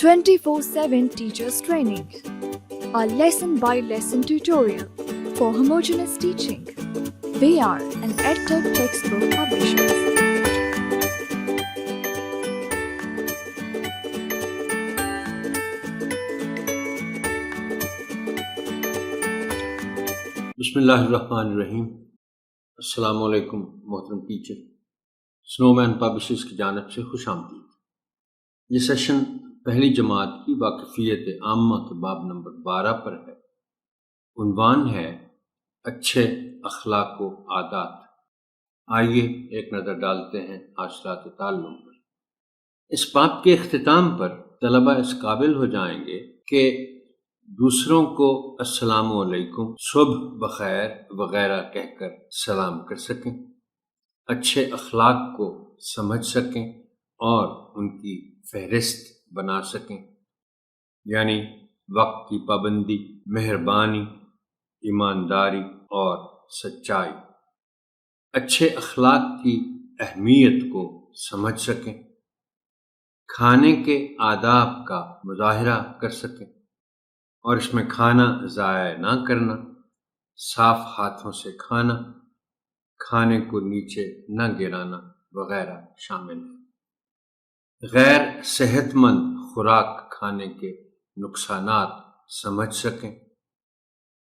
24/7 Teachers Training, a lesson-by-lesson tutorial for homogeneous teaching. We are an EdTech textbook publisher. بسم اللہ الرحمن الرحیم۔ السلام علیکم محترم ٹیچر، سنو مین پبلشرز کی جانب سے خوش آمدید۔ یہ سیشن پہلی جماعت کی واقفیت عامہ کے باب نمبر 12 پر ہے۔ عنوان ہے اچھے اخلاق و عادات۔ آئیے ایک نظر ڈالتے ہیں حاصلات تعلم پر۔ اس باب کے اختتام پر طلبہ اس قابل ہو جائیں گے کہ دوسروں کو السلام علیکم، صبح بخیر وغیرہ کہہ کر سلام کر سکیں، اچھے اخلاق کو سمجھ سکیں اور ان کی فہرست بنا سکیں، یعنی وقت کی پابندی، مہربانی، ایمانداری اور سچائی۔ اچھے اخلاق کی اہمیت کو سمجھ سکیں، کھانے کے آداب کا مظاہرہ کر سکیں اور اس میں کھانا ضائع نہ کرنا، صاف ہاتھوں سے کھانا، کھانے کو نیچے نہ گرانا وغیرہ شامل ہے۔ غیر صحت مند خوراک کھانے کے نقصانات سمجھ سکیں،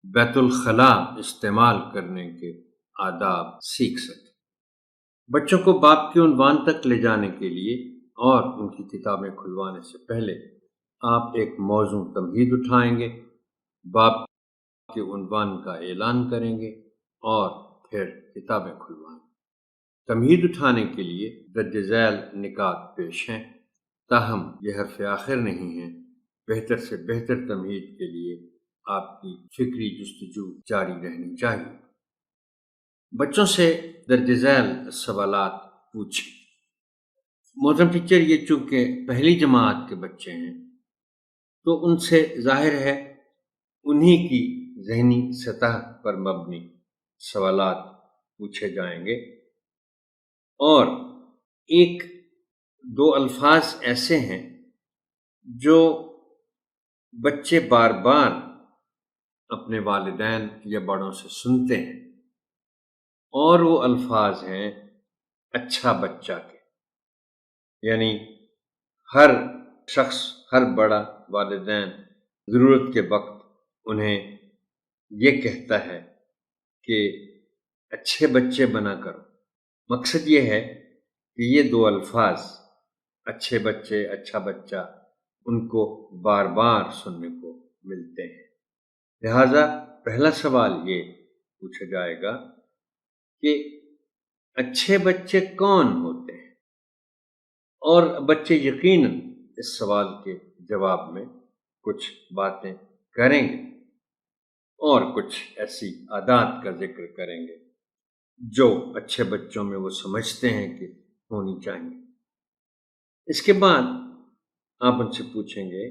بیت الخلاء استعمال کرنے کے آداب سیکھ سکیں۔ بچوں کو باب کے عنوان تک لے جانے کے لیے اور ان کی کتابیں کھلوانے سے پہلے آپ ایک موضوع تمہید اٹھائیں گے، باب کے عنوان کا اعلان کریں گے اور پھر کتابیں کھلوائیں گے۔ تمہید اٹھانے کے لیے درج ذیل نکات پیش ہیں، تاہم یہ حرف آخر نہیں ہے۔ بہتر سے بہتر تمہید کے لیے آپ کی فکری جستجو جاری رہنی چاہیے۔ بچوں سے درج ذیل سوالات پوچھیں۔ محترم ٹیچر، یہ چونکہ پہلی جماعت کے بچے ہیں تو ان سے ظاہر ہے انہی کی ذہنی سطح پر مبنی سوالات پوچھے جائیں گے، اور ایک دو الفاظ ایسے ہیں جو بچے بار بار اپنے والدین یا بڑوں سے سنتے ہیں، اور وہ الفاظ ہیں اچھا بچہ کے، یعنی ہر شخص، ہر بڑا والدین ضرورت کے وقت انہیں یہ کہتا ہے کہ اچھے بچے بنا کرو۔ مقصد یہ ہے کہ یہ دو الفاظ اچھے بچے، اچھا بچہ ان کو بار بار سننے کو ملتے ہیں۔ لہذا پہلا سوال یہ پوچھا جائے گا کہ اچھے بچے کون ہوتے ہیں، اور بچے یقیناً اس سوال کے جواب میں کچھ باتیں کریں گے اور کچھ ایسی عادات کا ذکر کریں گے جو اچھے بچوں میں وہ سمجھتے ہیں کہ ہونی چاہیے۔ اس کے بعد آپ ان سے پوچھیں گے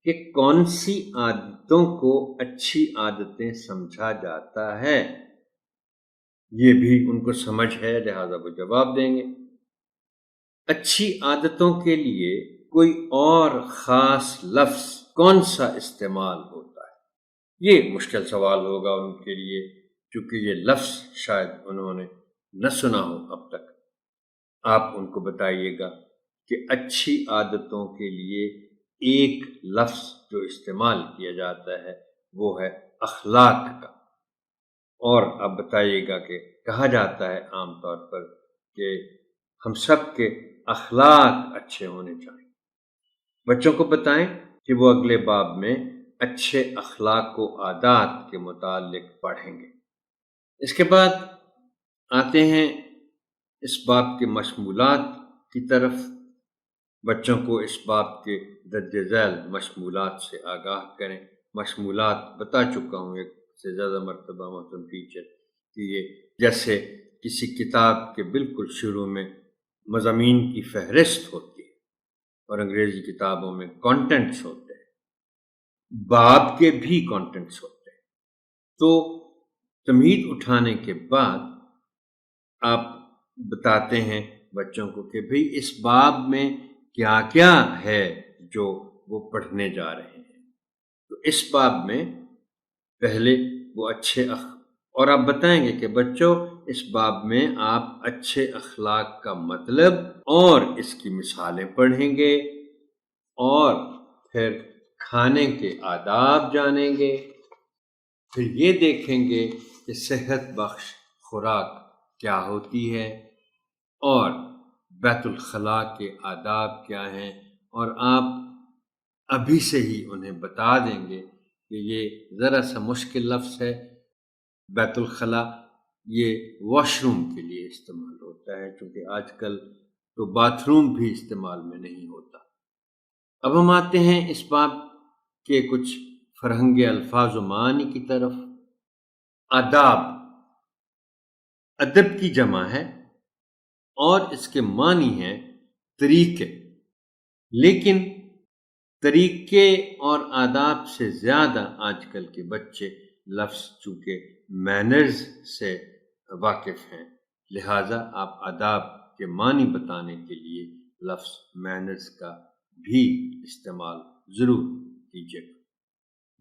کہ کون سی عادتوں کو اچھی عادتیں سمجھا جاتا ہے۔ یہ بھی ان کو سمجھ ہے، لہذا وہ جواب دیں گے۔ اچھی عادتوں کے لیے کوئی اور خاص لفظ کون سا استعمال ہوتا ہے؟ یہ مشکل سوال ہوگا ان کے لیے، چونکہ یہ لفظ شاید انہوں نے نہ سنا ہو اب تک۔ آپ ان کو بتائیے گا کہ اچھی عادتوں کے لیے ایک لفظ جو استعمال کیا جاتا ہے وہ ہے اخلاق کا، اور آپ بتائیے گا کہ کہا جاتا ہے عام طور پر کہ ہم سب کے اخلاق اچھے ہونے چاہیے۔ بچوں کو بتائیں کہ وہ اگلے باب میں اچھے اخلاق و عادات کے متعلق پڑھیں گے۔ اس کے بعد آتے ہیں اس باب کے مشمولات کی طرف۔ بچوں کو اس باب کے درج ذیل مشمولات سے آگاہ کریں۔ مشمولات بتا چکا ہوں ایک سے زیادہ مرتبہ محترم ٹیچر کہ یہ جیسے کسی کتاب کے بالکل شروع میں مضامین کی فہرست ہوتی ہے، اور انگریزی کتابوں میں کانٹینٹس ہوتے ہیں، باب کے بھی کانٹینٹس ہوتے ہیں۔ تو تمہید اٹھانے کے بعد آپ بتاتے ہیں بچوں کو کہ بھئی اس باب میں کیا کیا ہے جو وہ پڑھنے جا رہے ہیں۔ تو اس باب میں پہلے وہ اچھے اور آپ بتائیں گے کہ بچوں اس باب میں آپ اچھے اخلاق کا مطلب اور اس کی مثالیں پڑھیں گے اور پھر کھانے کے آداب جانیں گے، پھر یہ دیکھیں گے کہ صحت بخش خوراک کیا ہوتی ہے اور بیت الخلاء کے آداب کیا ہیں، اور آپ ابھی سے ہی انہیں بتا دیں گے کہ یہ ذرا سا مشکل لفظ ہے۔ بیت الخلاء یہ واش روم کے لیے استعمال ہوتا ہے، چونکہ آج کل تو باتھ روم بھی استعمال میں نہیں ہوتا۔ اب ہم آتے ہیں اس باب کے کچھ فرہنگ الفاظ و معانی کی طرف۔ آداب ادب کی جمع ہے اور اس کے معنی ہیں طریقے، لیکن طریقے اور آداب سے زیادہ آج کل کے بچے لفظ چونکہ مینرز سے واقف ہیں، لہٰذا آپ آداب کے معنی بتانے کے لیے لفظ مینرز کا بھی استعمال ضرور کیجیے گا۔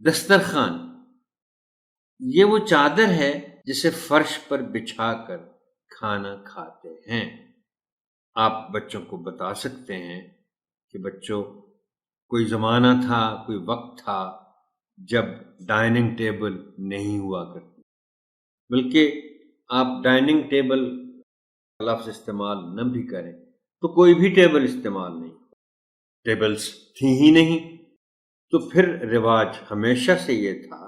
دسترخوان یہ وہ چادر ہے جسے فرش پر بچھا کر کھانا کھاتے ہیں۔ آپ بچوں کو بتا سکتے ہیں کہ بچوں کوئی زمانہ تھا، کوئی وقت تھا جب ڈائننگ ٹیبل نہیں ہوا کرتی، بلکہ آپ ڈائننگ ٹیبل لفظ استعمال نہ بھی کریں تو کوئی بھی ٹیبل استعمال نہیں، ٹیبلز تھیں ہی نہیں، تو پھر رواج ہمیشہ سے یہ تھا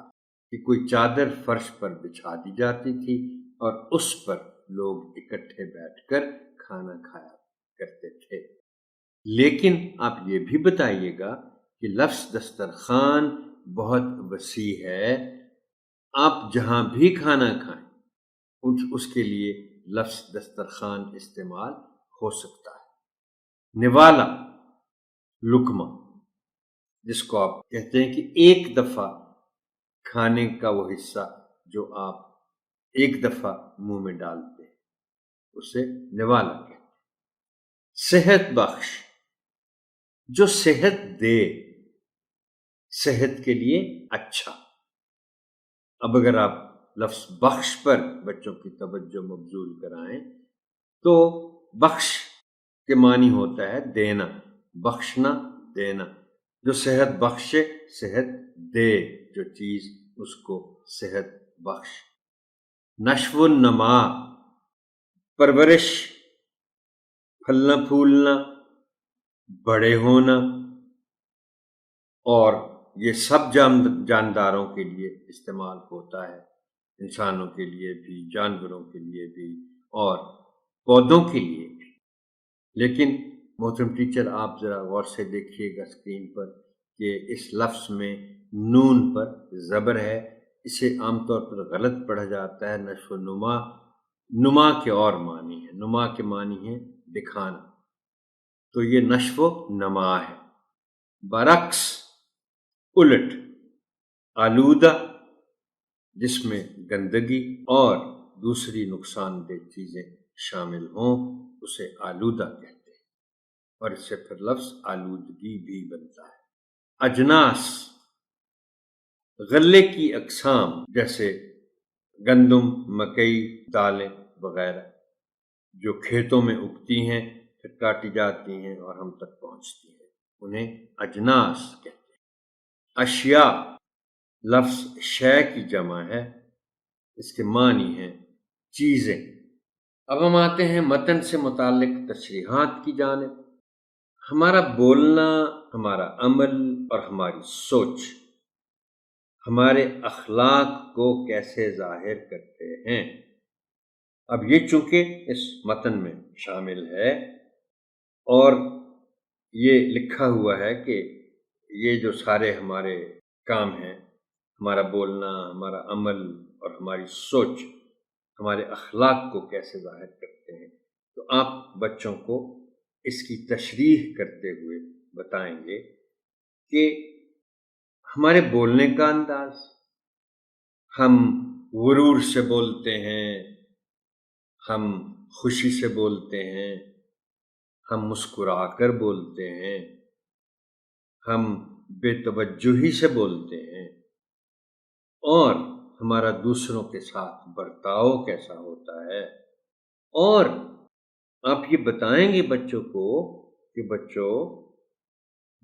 کہ کوئی چادر فرش پر بچھا دی جاتی تھی اور اس پر لوگ اکٹھے بیٹھ کر کھانا کھایا کرتے تھے۔ لیکن آپ یہ بھی بتائیے گا کہ لفظ دسترخوان بہت وسیع ہے، آپ جہاں بھی کھانا کھائیں اس کے لیے لفظ دسترخوان استعمال ہو سکتا ہے۔ نوالا لقمہ جس کو آپ کہتے ہیں کہ ایک دفعہ کھانے کا وہ حصہ جو آپ ایک دفعہ منہ میں ڈالتے ہیں، اسے نوالا کہتے ہیں۔ صحت بخش جو صحت دے، صحت کے لیے اچھا۔ اب اگر آپ لفظ بخش پر بچوں کی توجہ مبذول کرائیں تو بخش کے معنی ہوتا ہے دینا، بخشنا، دینا۔ جو صحت بخشے، صحت دے جو چیز، اس کو صحت بخش۔ نشو و نما پرورش، پھلنا پھولنا، بڑے ہونا، اور یہ سب جانداروں کے لیے استعمال ہوتا ہے، انسانوں کے لیے بھی، جانوروں کے لیے بھی، اور پودوں کے لیے بھی۔ لیکن محترم ٹیچر آپ ذرا غور سے دیکھیے گا اسکرین پر کہ اس لفظ میں نون پر زبر ہے، اسے عام طور پر غلط پڑھا جاتا ہے۔ نشو و نما، نما کے اور معنی ہے، نما کے معنی ہے دکھانا، تو یہ نشو و نما ہے۔ برعکس، الٹ، آلودہ جس میں گندگی اور دوسری نقصان دہ چیزیں شامل ہوں اسے آلودہ کہتے ہیں، اور اس سے پھر لفظ آلودگی بھی بنتا ہے۔ اجناس غلے کی اقسام جیسے گندم، مکئی، دالیں وغیرہ جو کھیتوں میں اگتی ہیں پھر کاٹی جاتی ہیں اور ہم تک پہنچتی ہیں، انہیں اجناس کہتے ہیں۔ اشیاء لفظ شے کی جمع ہے، اس کے معنی ہیں چیزیں۔ اب ہم آتے ہیں متن سے متعلق تشریحات کی جانب۔ ہمارا بولنا، ہمارا عمل اور ہماری سوچ ہمارے اخلاق کو کیسے ظاہر کرتے ہیں۔ اب یہ چونکہ اس متن میں شامل ہے اور یہ لکھا ہوا ہے کہ یہ جو سارے ہمارے کام ہیں، ہمارا بولنا، ہمارا عمل اور ہماری سوچ ہمارے اخلاق کو کیسے ظاہر کرتے ہیں، تو آپ بچوں کو اس کی تشریح کرتے ہوئے بتائیں گے کہ ہمارے بولنے کا انداز، ہم غرور سے بولتے ہیں، ہم خوشی سے بولتے ہیں، ہم مسکرا کر بولتے ہیں، ہم بے توجہی سے بولتے ہیں اور ہمارا دوسروں کے ساتھ برتاؤ کیسا ہوتا ہے، اور آپ یہ بتائیں گے بچوں کو کہ بچوں،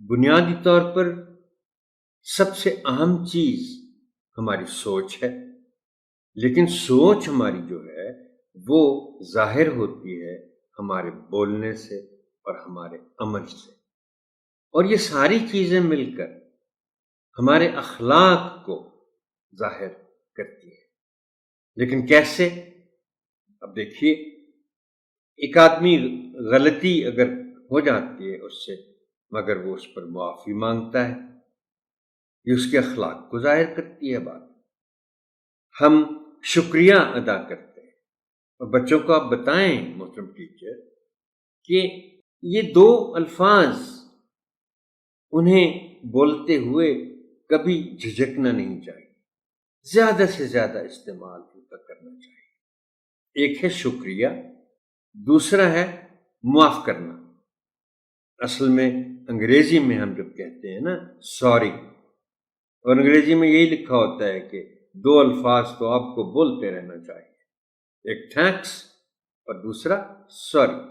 بنیادی طور پر سب سے اہم چیز ہماری سوچ ہے، لیکن سوچ ہماری جو ہے وہ ظاہر ہوتی ہے ہمارے بولنے سے اور ہمارے عمل سے، اور یہ ساری چیزیں مل کر ہمارے اخلاق کو ظاہر کرتی ہیں۔ لیکن کیسے؟ اب دیکھیے، ایک آدمی غلطی اگر ہو جاتی ہے اس سے، مگر وہ اس پر معافی مانگتا ہے، یہ اس کے اخلاق کو ظاہر کرتی ہے بات۔ ہم شکریہ ادا کرتے ہیں، اور بچوں کو آپ بتائیں محترم ٹیچر کہ یہ دو الفاظ انہیں بولتے ہوئے کبھی جھجکنا نہیں چاہیے، زیادہ سے زیادہ استعمال ان کا کرنا چاہیے۔ ایک ہے شکریہ، دوسرا ہے معاف کرنا۔ اصل میں انگریزی میں ہم جب کہتے ہیں نا سوری، اور انگریزی میں یہی لکھا ہوتا ہے کہ دو الفاظ تو آپ کو بولتے رہنا چاہیے، ایک تھینکس اور دوسرا سوری۔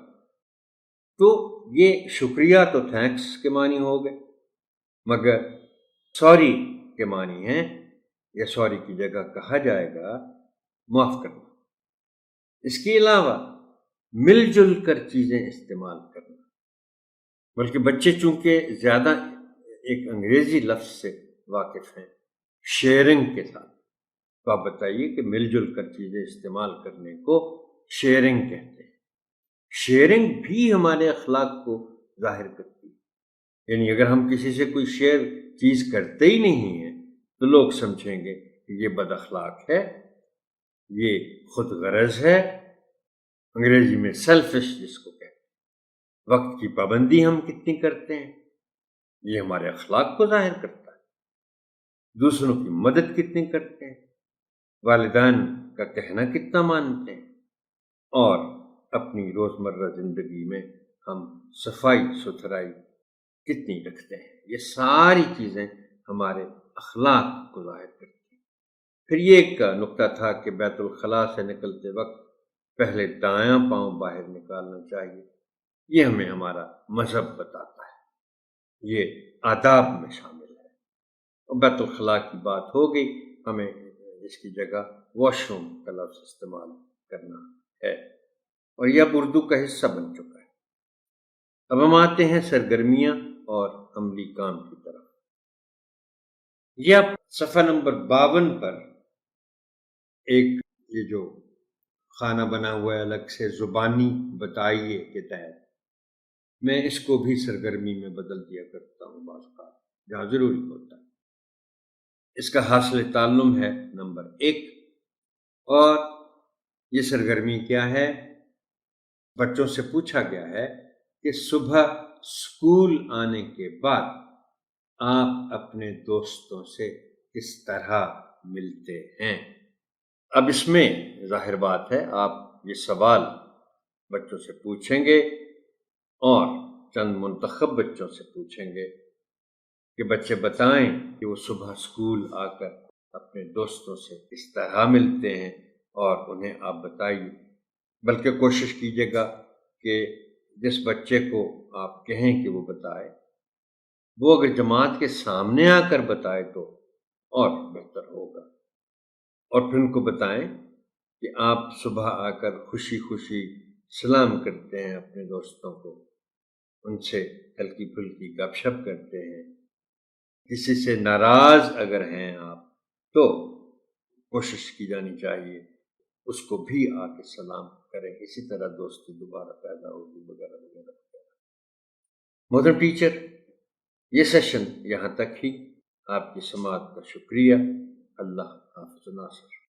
تو یہ شکریہ تو تھینکس کے معنی ہو گئے، مگر سوری کے معنی ہیں، یا سوری کی جگہ کہا جائے گا معاف کرنا۔ اس کے علاوہ مل جل کر چیزیں استعمال کرنا، بلکہ بچے چونکہ زیادہ ایک انگریزی لفظ سے واقف ہیں، شیئرنگ کے ساتھ، تو آپ بتائیے کہ مل جل کر چیزیں استعمال کرنے کو شیئرنگ کہتے ہیں۔ شیئرنگ بھی ہمارے اخلاق کو ظاہر کرتی ہے، یعنی اگر ہم کسی سے کوئی شیئر چیز کرتے ہی نہیں ہیں تو لوگ سمجھیں گے کہ یہ بد اخلاق ہے، یہ خود غرض ہے، انگریزی میں سیلفش جس کو کہتے ہیں۔ وقت کی پابندی ہم کتنی کرتے ہیں، یہ ہمارے اخلاق کو ظاہر کرتا ہے۔ دوسروں کی مدد کتنی کرتے ہیں، والدین کا کہنا کتنا مانتے ہیں، اور اپنی روزمرہ زندگی میں ہم صفائی ستھرائی کتنی رکھتے ہیں۔ یہ ساری چیزیں ہمارے اخلاق کو ظاہر کرتی ہیں۔ پھر یہ ایک نقطہ تھا کہ بیت الخلاء سے نکلتے وقت پہلے دایاں پاؤں باہر نکالنا چاہیے، یہ ہمیں ہمارا مذہب بتاتا ہے، یہ آداب میں شامل ہے۔ اور بیت الخلاء کی بات ہو گئی، ہمیں اس کی جگہ واش روم کا لفظ استعمال کرنا ہے، اور یہ اب اردو کا حصہ بن چکا ہے۔ اب ہم آتے ہیں سرگرمیاں اور عملی کام کی طرف۔ یہ اب صفحہ نمبر 52 پر ایک یہ جو خانہ بنا ہوا ہے الگ سے زبانی بتائیے کے تحت، میں اس کو بھی سرگرمی میں بدل دیا کرتا ہوں بعض اوقات جہاں ضروری ہوتا ہے۔ اس کا حاصل تعلم ہے نمبر 1، اور یہ سرگرمی کیا ہے؟ بچوں سے پوچھا گیا ہے کہ صبح اسکول آنے کے بعد آپ اپنے دوستوں سے کس طرح ملتے ہیں۔ اب اس میں ظاہر بات ہے آپ یہ سوال بچوں سے پوچھیں گے، اور چند منتخب بچوں سے پوچھیں گے کہ بچے بتائیں کہ وہ صبح اسکول آ کر اپنے دوستوں سے کس طرح ملتے ہیں، اور انہیں آپ بتائیے۔ بلکہ کوشش کیجیے گا کہ جس بچے کو آپ کہیں کہ وہ بتائے، وہ اگر جماعت کے سامنے آ کر بتائے تو اور بہتر ہوگا۔ اور پھر ان کو بتائیں کہ آپ صبح آ کر خوشی خوشی سلام کرتے ہیں اپنے دوستوں کو، ان سے ہلکی پھلکی گپ شپ کرتے ہیں، کسی سے ناراض اگر ہیں آپ تو کوشش کی جانی چاہیے اس کو بھی آ کے سلام کریں، اسی طرح دوستی دوبارہ پیدا ہوگی وغیرہ وغیرہ۔ محترم ٹیچر، یہ سیشن یہاں تک ہی۔ آپ کی سماعت کا شکریہ۔ اللہ حافظ ناصر۔